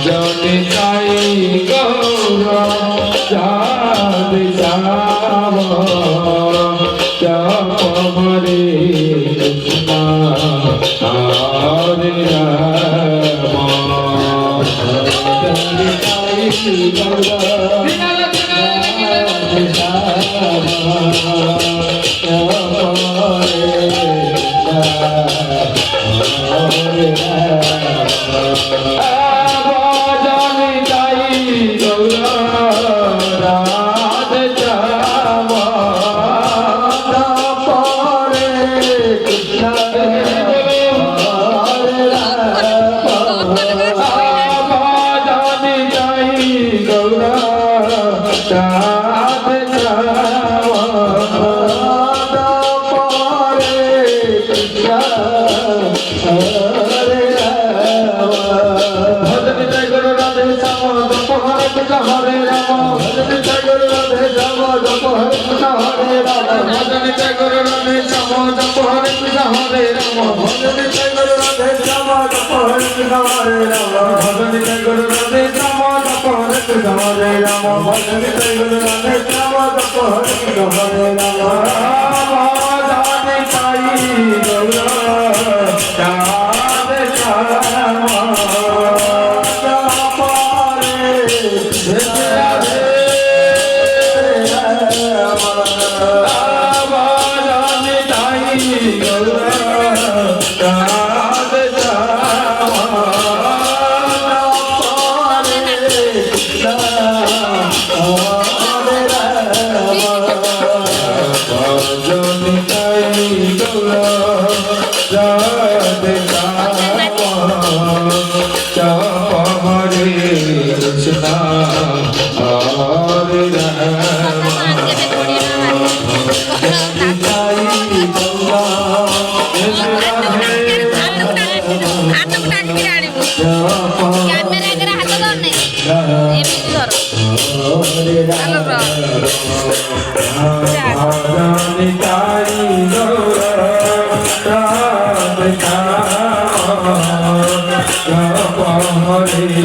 Johnny তাই গৌর চাঁদ শ্যাম জপ হরে কৃষ্ণ হরে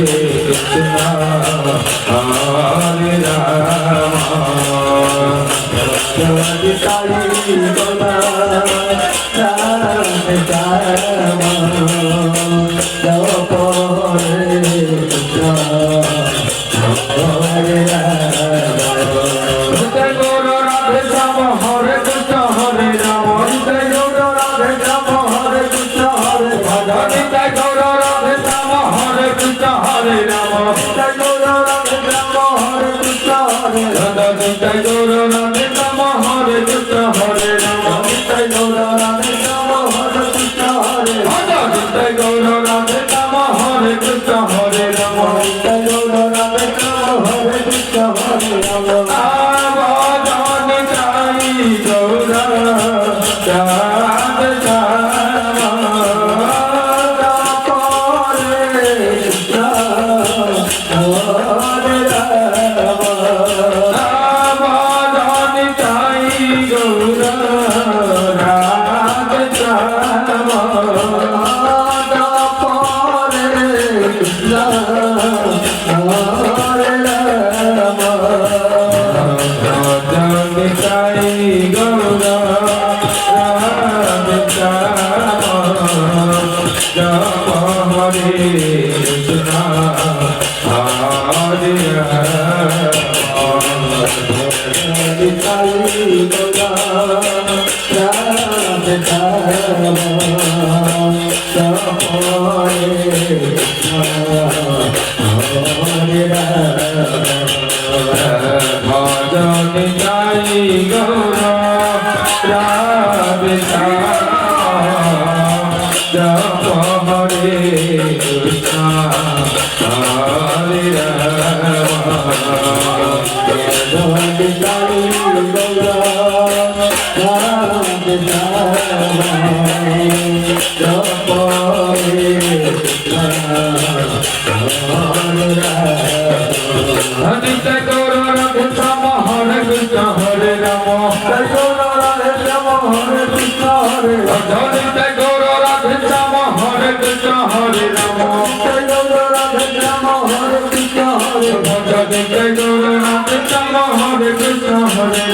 রাম জনি তাই গৌর ভজন তাই গৌর রাধে শ্যাম হরে কৃষ্ণ হরে রাম ভজন তাই গৌর রাধে শ্যাম হরে কৃষ্ণ হরে রাম ভজন তাই গৌর রাধে শ্যাম হরে কৃষ্ণ হরে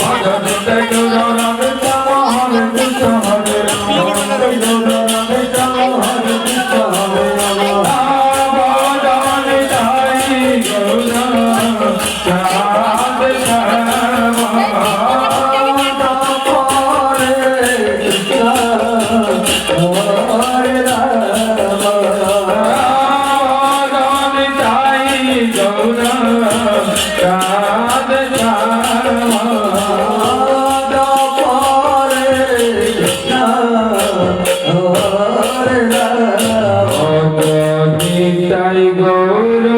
ভজন তাই গৌর রাধে শ্যাম হরে কৃষ্ণ হরে রাম ভজন তাই গৌর রাধে শ্যাম হরে কৃষ্ণ হরে রাম ভজন তাই গৌর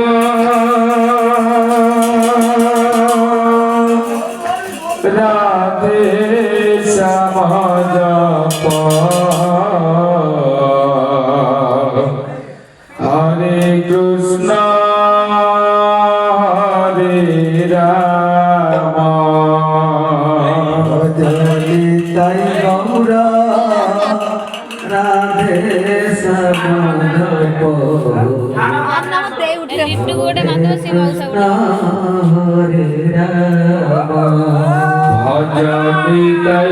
রাধে শ্যাম রাধে শ্যাম জপ হরে কৃষ্ণ হরে রাম ভজলি তাই গৌরা রাধে শ্যাম জপ లిఫ్ట్ కూడా మాత్రం సేవ হরে রাম ভজনি তাই